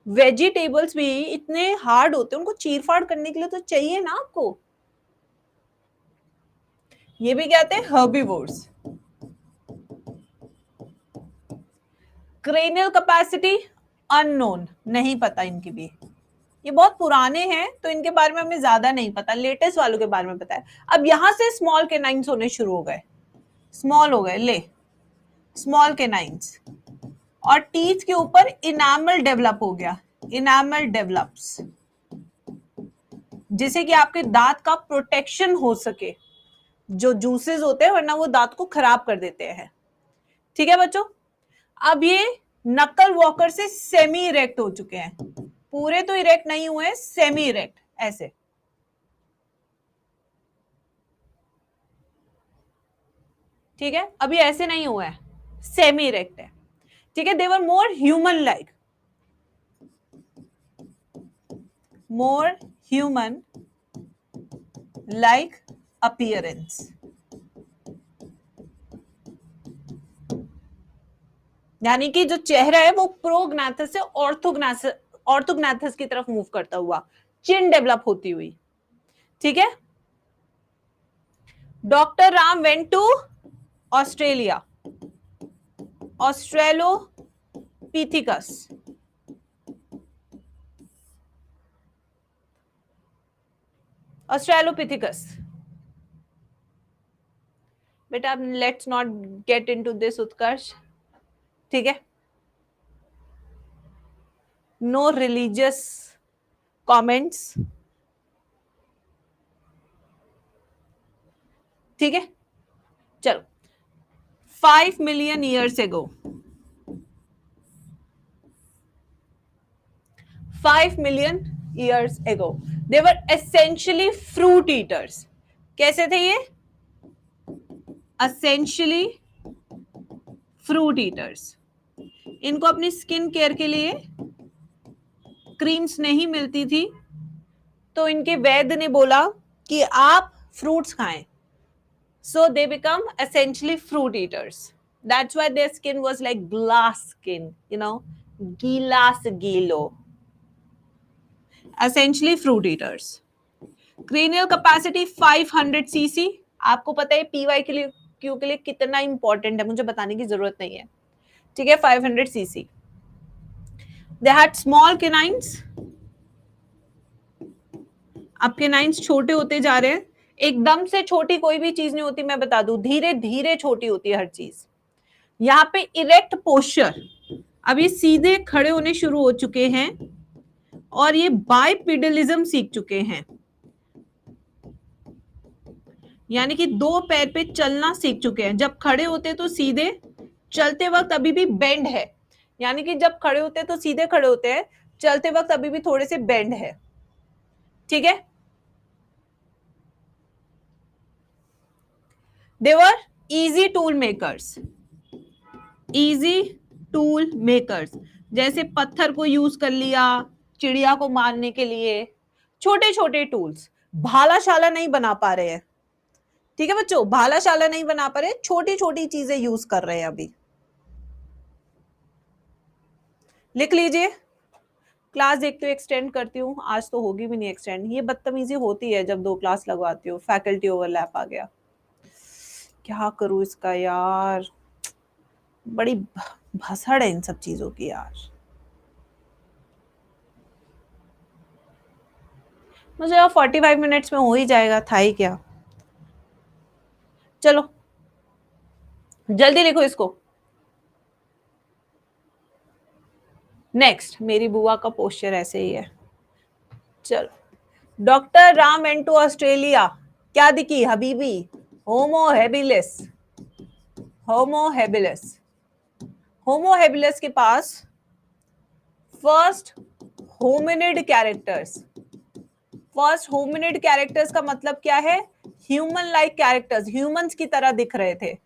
A: वेजिटेबल्स भी इतने हार्ड होते हैं, उनको चीरफाड़ करने के लिए तो चाहिए ना आपको। ये भी कहते हैं हर्बीवोर्स। क्रेनियल कैपेसिटी अननोन, नहीं पता इनकी भी। ये बहुत पुराने हैं तो इनके बारे में हमें ज्यादा नहीं पता, लेटेस्ट वालों के बारे में पता है। अब यहां से स्मॉल केनाइन्स होने शुरू हो गए, स्मॉल हो गए, ले स्मॉल केनाइन्स। और टीथ के ऊपर इनामल डेवलप हो गया, इनामल डेवलप्स, जिससे कि आपके दांत का प्रोटेक्शन हो सके। जो जूसेस होते हैं वरना वो दांत को खराब कर देते हैं। ठीक है बच्चों, अब ये नकल वॉकर से सेमी इरेक्ट हो चुके हैं। पूरे तो इरेक्ट नहीं हुए, सेमी इरेक्ट ऐसे। ठीक है, अभी ऐसे नहीं हुआ है, सेमी इरेक्ट है। ठीक है, they were more human like, more human like appearance. यानी कि जो चेहरा है वो प्रोग्नाथस से ऑर्थोग्नाथस की तरफ मूव करता हुआ, चिन डेवलप होती हुई। ठीक है, doctor Ram went to Australia, Australopithecus. Australopithecus बेटा, let's not get into this Utkarsh. ठीक है, नो रिलीजियस कमेंट्स। ठीक है, चलो। 5 मिलियन ईयर्स एगो, 5 मिलियन ईयर्स एगो दे वर एसेंशियली फ्रूट ईटर्स। कैसे थे ये? Essentially fruit eaters. इनको अपनी स्किन केयर के लिए क्रीम्स नहीं मिलती थी, तो इनके वैद्य ने बोला कि आप फ्रूट्स खाएं, so they become essentially fruit eaters. That's why their skin was like glass skin, you know, gilas gilo. Essentially fruit eaters. Cranial capacity 500 cc. आपको पता है पीवाई के लिए, क्यू के लिए कितना इंपॉर्टेंट है, मुझे बताने की जरूरत नहीं है। ठीक है, 500 cc. They had small canines. अब canines छोटे होते जा रहे हैं, एकदम से छोटी कोई भी चीज नहीं होती, मैं बता दूं, धीरे धीरे छोटी होती है हर चीज। यहाँ पे इरेक्ट पोस्चर, अब ये सीधे खड़े होने शुरू हो चुके हैं और ये बाइपिडलिज्म सीख चुके हैं, यानी कि दो पैर पे चलना सीख चुके हैं। जब खड़े होते तो सीधे, चलते वक्त अभी भी बेंड है, यानी कि जब खड़े होते तो सीधे खड़े होते हैं, चलते वक्त अभी भी थोड़े से बेंड है। ठीक है, they were easy tool makers, easy tool makers, जैसे पत्थर को यूज कर लिया चिड़िया को मारने के लिए, छोटे छोटे टूल्स। भालाशाला नहीं बना पा रहे हैं, ठीक है बच्चों, भालाशाला नहीं बना पा रहे, छोटी छोटी चीजें यूज कर रहे हैं अभी। लिख लीजिए, क्लास देखते हुए एक्सटेंड करती हूँ, आज तो होगी भी नहीं एक्सटेंड। ये बदतमीजी होती है जब 2 क्लास लगवाती हो, फैकल्टी ओवरलैप आ गया, क्या करूं इसका यार, बड़ी भसड़ है इन सब चीजों की यार। मुझे 45 मिनट्स में हो ही जाएगा, था ही क्या। चलो जल्दी लिखो इसको। नेक्स्ट, मेरी बुआ का पोस्चर ऐसे ही है। चलो, doctor Ram went to Australia, क्या दिखी हबीबी? Homo habilis. Homo habilis. Homo habilis के पास first hominid characters. First hominid characters का मतलब क्या है? ह्यूमन लाइक कैरेक्टर्स, ह्यूमंस की तरह दिख रहे थे।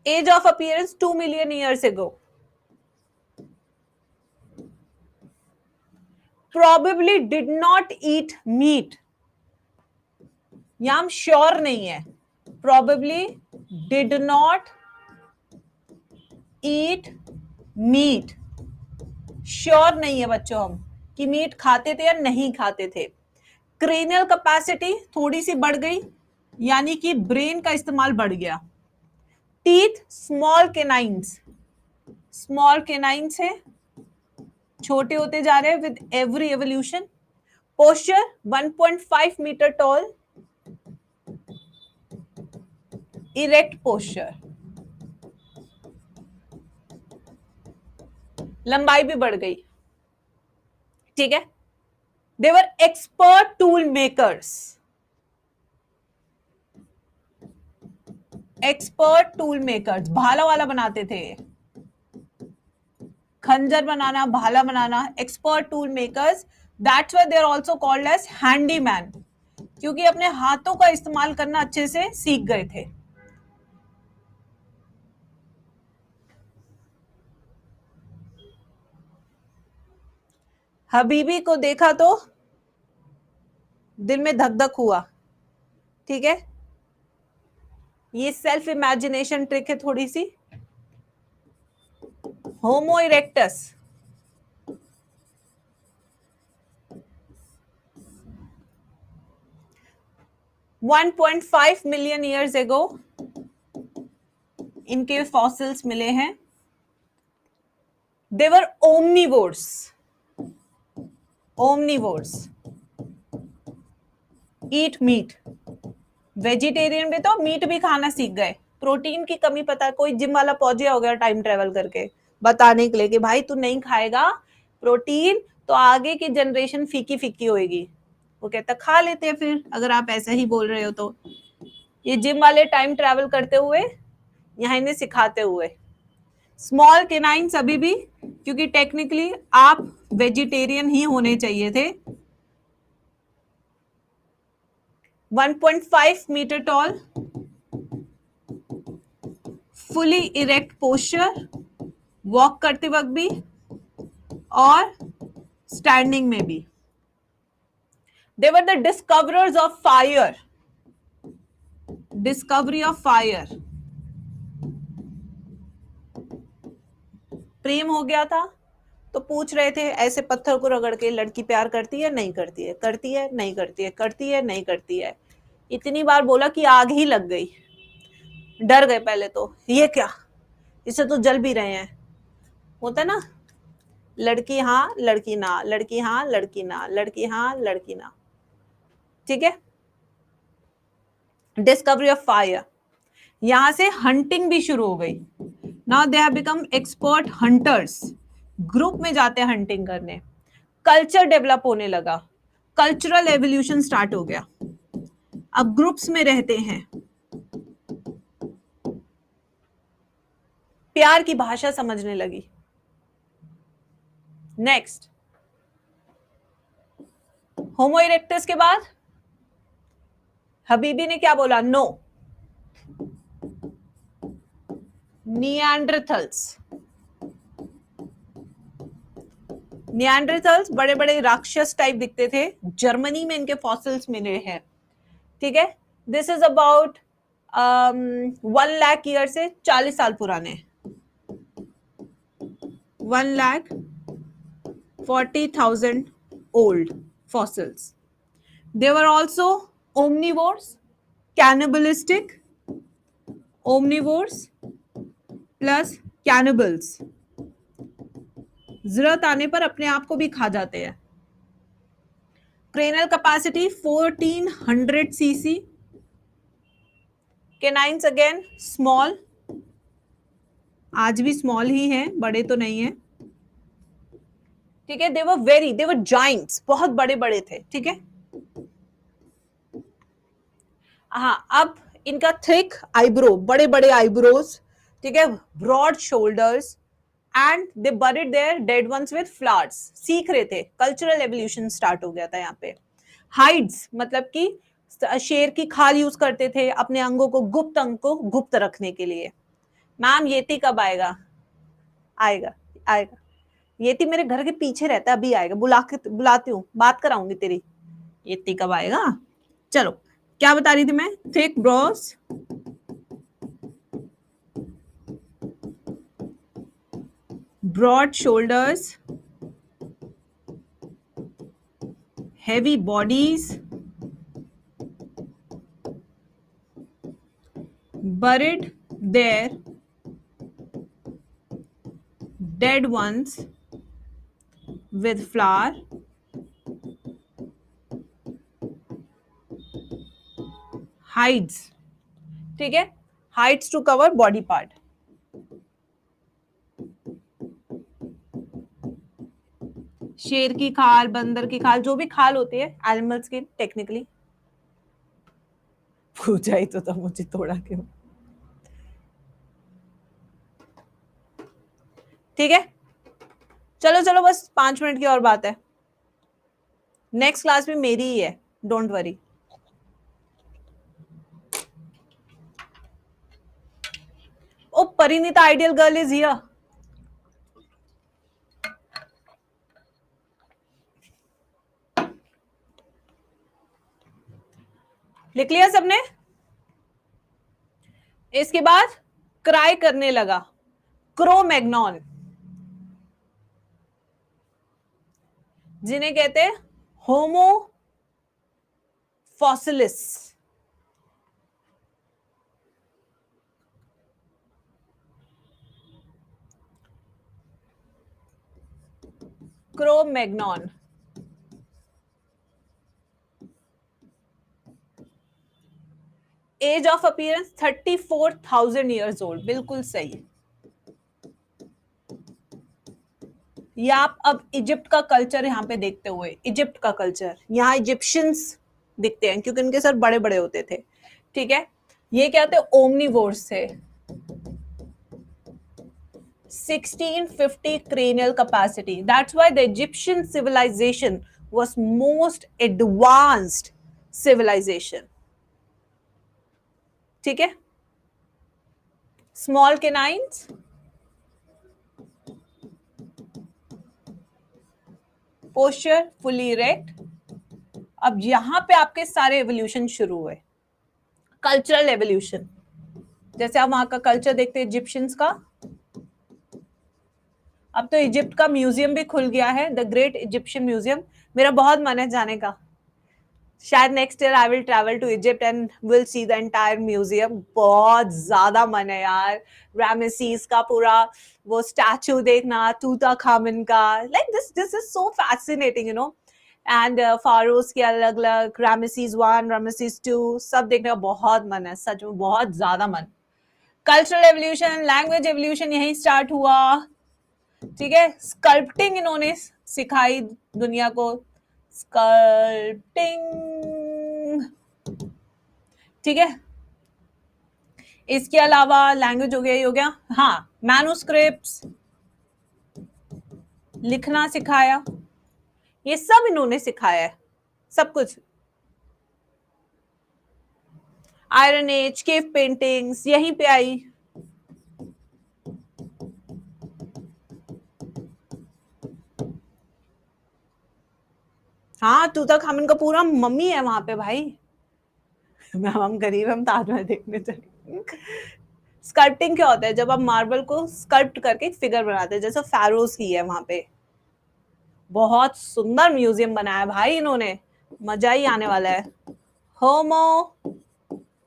A: Age of appearance 2 million years ago. probably did not eat meat, यहां श्योर नहीं है। probably did not eat meat, sure नहीं है बच्चों हम कि मीट खाते थे या नहीं खाते थे। क्रेनियल कैपेसिटी थोड़ी सी बढ़ गई, यानी कि ब्रेन का इस्तेमाल बढ़ गया। Teeth small canines, small canines है, छोटे होते जा रहे हैं with every evolution. Posture 1.5 metre tall, erect posture, लंबाई भी बढ़ गई। ठीक है। They were expert tool makers, expert tool makers, भाला वाला बनाते थे, खंजर बनाना, भाला बनाना। Expert tool makers, that's why they are also called as handyman, क्योंकि अपने हाथों का इस्तेमाल करना अच्छे से सीख गए थे। हबीबी को देखा तो दिल में धक धक हुआ। ठीक है, ये सेल्फ इमेजिनेशन ट्रिक है थोड़ी सी। Homo erectus, one 1.5 million years ago इनके फॉसिल्स मिले हैं। They were omnivores, omnivores, eat meat. Vegetarian भी तो मीट भी खाना सीख गए। प्रोटीन की कमी पता, कोई जिम वाला पहुंच हो गया टाइम ट्रेवल करके बताने के लिए कि भाई तू नहीं खाएगा प्रोटीन तो आगे की जनरेशन फीकी फीकी होएगी। वो कहता खा लेते हैं फिर, अगर आप ऐसा ही बोल रहे हो तो। ये जिम वाले टाइम ट्रेवल करते हुए यहाँ इन्हें सिखाते हुए। स्मॉल केनाइंस अभी भी, क्योंकि टेक्निकली आप वेजिटेरियन ही होने चाहिए थे। 1.5 metre tall, fully erect posture, walk करते वक्त भी और स्टैंडिंग में भी। They were the discoverers of fire, discovery of fire. प्रेम हो गया था तो पूछ रहे थे ऐसे पत्थर को रगड़ के, लड़की प्यार करती है नहीं करती है, करती है नहीं करती है, करती है नहीं करती है। इतनी बार बोला कि आग ही लग गई। डर गए पहले तो, ये क्या, इसे तो जल भी रहे हैं। होता ना, लड़की हाँ लड़की ना, लड़की हाँ लड़की ना, लड़की हाँ लड़की ना। ठीक है। डिस्कवरी ऑफ फायर, यहां से हंटिंग भी शुरू हो गई। Now they have become expert hunters, group में जाते हैं हंटिंग करने। कल्चर डेवलप होने लगा, कल्चरल एवोल्यूशन स्टार्ट हो गया। अब ग्रुप्स में रहते हैं, प्यार की भाषा समझने लगी। नेक्स्ट, होमो इरेक्टस के बाद हबीबी ने क्या बोला? No, Neanderthals. निएंडरथल्स बड़े बड़े राक्षस टाइप दिखते थे, जर्मनी में इनके फॉसिल्स मिले हैं। ठीक है, this is about 1 lakh year से 40 साल पुराने, 1,40,000 old fossils. They were also omnivores, cannibalistic, omnivores plus cannibals. जरूरत आने पर अपने आप को भी खा जाते हैं। Cranial capacity 1400 cc, canines again small, आज भी स्मॉल ही हैं, बड़े तो नहीं है, ठीक है। दे वर जाइंट्स, बहुत बड़े बड़े थे, ठीक है। हाँ, अब इनका थिक आईब्रो, बड़े बड़े आईब्रोज, ठीक है, broad shoulders, and they buried their dead ones with flowers. सीख रहे थे, कल्चरल एवोल्यूशन स्टार्ट हो गया था यहाँ पे। हाइड्स मतलब कि शेर की खाल यूज करते थे अपने अंगों को, गुप्त अंग को गुप्त रखने के लिए। मैम येती कब आएगा? आएगा, आएगा। येती मेरे घर के पीछे रहता है, अभी आएगा, बुलाती हूँ, बात कराऊंगी तेरी। येती कब आएगा? चलो, क्या बता रही थी मैं? Thick brows, broad shoulders, heavy bodies, buried their dead ones with flour, hides, ठीक है, hides to cover body part। शेर की खाल, बंदर की खाल, जो भी खाल होती है एनिमल्स की, टेक्निकली पूछा ही तो था मुझे, थोड़ा क्यों, ठीक है। चलो चलो, बस 5 मिनट की और बात है, नेक्स्ट क्लास भी मेरी ही है, don't worry. Oh Parineeta ideal girl is here. लिख लिया सबने? इसके बाद क्राई करने लगा, क्रोमैग्नॉन, जिन्हें कहते हैं homo fossilis. Cro-Magnon, age of appearance 34,000 years old, बिल्कुल सही। ये आप अब इजिप्ट का कल्चर यहाँ पे देखते हुए, इजिप्ट का कल्चर, यहाँ इजिप्शियंस दिखते हैं क्योंकि उनके सर बड़े बड़े होते थे, ठीक है। ये क्या थे? ओमनीवोर्स थे। 1650 cranial capacity, that's why the Egyptian civilization was most advanced civilization, ठीक है। Small canines, posture fully erect. अब यहां पे आपके सारे एवोल्यूशन शुरू हुए, कल्चरल एवोल्यूशन। जैसे आप वहां का कल्चर देखते हैं इजिप्शियंस का, अब तो इजिप्ट का म्यूजियम भी खुल गया है, द ग्रेट इजिप्शियन म्यूजियम। मेरा बहुत मन है जाने का, शायद next year I will travel to Egypt and will see the entire museum. बहुत ज्यादा मन है यार, रामेसीस का पूरा वो स्टैचू देखना, तूताखामन का, like this is so fascinating, you know. And pharaohs के अलग अलग, रामेसीस 1, रामेसीस 2, सब देखने का बहुत मन है, सच में बहुत ज्यादा मन। कल्चरल एवोल्यूशन, लैंग्वेज एवोल्यूशन यही स्टार्ट हुआ, ठीक है। स्कल्पटिंग इन्होंने सिखाई दुनिया को, स्कल्पटिंग, ठीक है। इसके अलावा लैंग्वेज हो गया, हो गया, हाँ, मैन्युस्क्रिप्ट्स, लिखना सिखाया, ये सब इन्होंने सिखाया है, सब कुछ। आयरन एज, केव पेंटिंग्स यहीं पे आई। हाँ, तूताखामन का पूरा मम्मी है वहां पे भाई। मैम हम गरीब, हम ताजमहल देखने चले। स्कल्पटिंग क्या होता है? जब आप मार्बल को स्कल्प्ट करके फिगर बनाते हैं, जैसे फैरोज की है वहां पे। बहुत सुंदर म्यूजियम बनाया भाई इन्होंने, मजा ही आने वाला है। होमो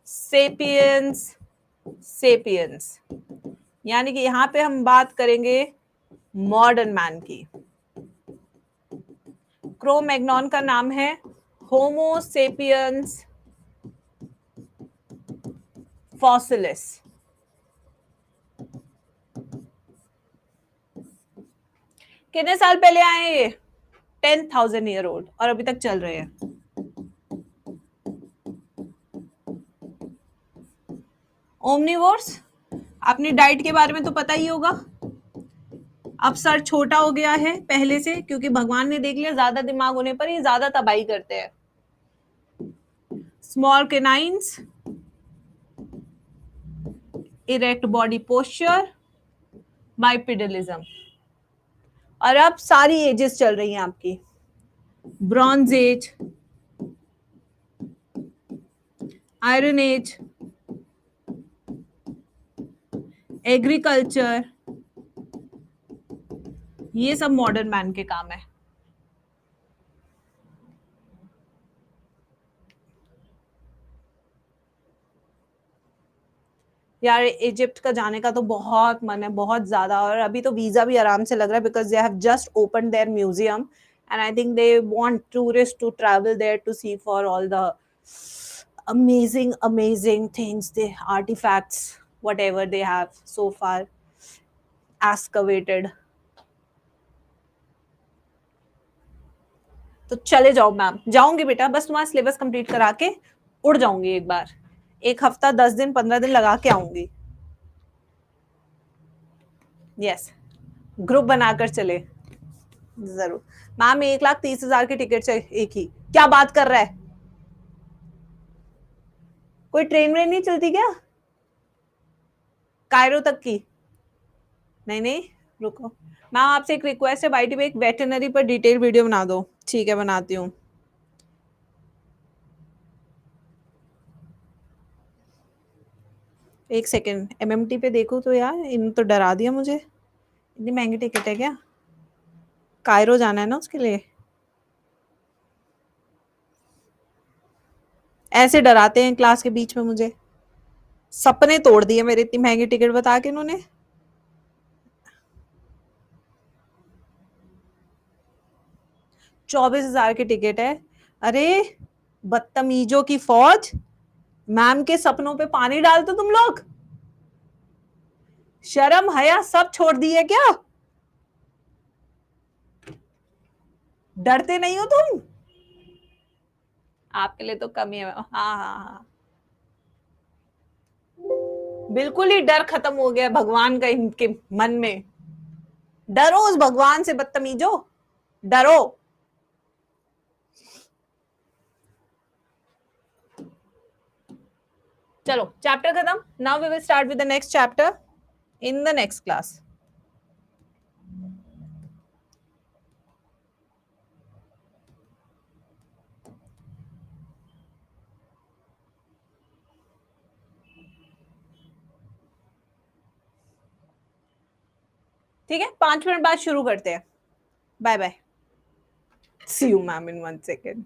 A: सेपियंस, सेपियंस, यानी कि यहां पे हम बात करेंगे मॉडर्न मैन की। क्रोमैग्नॉन का नाम है होमो सेपियंस फॉसिलिस। कितने साल पहले आए ये? 10,000 ईयर ओल्ड, और अभी तक चल रहे हैं। ओमनिवोर्स, अपनी डाइट के बारे में तो पता ही होगा। अब सर छोटा हो गया है पहले से, क्योंकि भगवान ने देख लिया ज्यादा दिमाग होने पर ये ज्यादा तबाही करते हैं। Small canines, erect body posture, bipedalism. और अब सारी एजेस चल रही हैं आपकी। Bronze age, iron age, agriculture, ये सब मॉडर्न मैन के काम है। यार इजिप्ट का जाने का तो बहुत मन है, बहुत ज्यादा। और अभी तो वीजा भी आराम से लग रहा है, because they have just open their museum and I think they want tourist to travel there to see for all the amazing things, the artifacts, whatever they have so far excavated. तो चले जाओ ma'am, जाऊंगी बेटा, बस तुम्हारा syllabus complete करा के उड़ जाऊंगी एक बार। 1 हफ्ता 10 दिन 15 दिन लगा के आऊंगी। यस, ग्रुप बनाकर चले जरूर। मैम 1,30,000 की टिकट चाहिए एक ही, क्या बात कर रहा है? कोई ट्रेन में नहीं चलती क्या कायरो तक की? नहीं नहीं, रुको मैम, आपसे एक रिक्वेस्ट है, बाईटी पे एक वेटरनरी पर डिटेल वीडियो बना दो। ठीक है, बनाती हूँ। एक सेकेंड, एमएमटी पे देखो तो यार, इन तो डरा दिया मुझे। इतनी महंगी टिकट है क्या? कायरो जाना है ना उसके लिए? ऐसे डराते हैं क्लास के बीच में मुझे। सपने तोड़ दिए मेरे इतनी महंगी टिकट बता के इन्होंने। ₹24,000 की टिकट है। अरे बदतमीजों की फौज, मैम के सपनों पे पानी डालते तुम लोग। शर्म हया सब छोड़ दिए क्या? डरते नहीं हो तुम? आपके लिए तो कम ही है। हाँ हाँ हाँ, बिल्कुल ही डर खत्म हो गया भगवान का इनके मन में। डरो उस भगवान से बदतमीजो, डरो। चलो चैप्टर खत्म। Now we will start with the next chapter in the next class. ठीक है, 5 मिनट बाद शुरू करते हैं। Bye bye, see you ma'am in 1 second.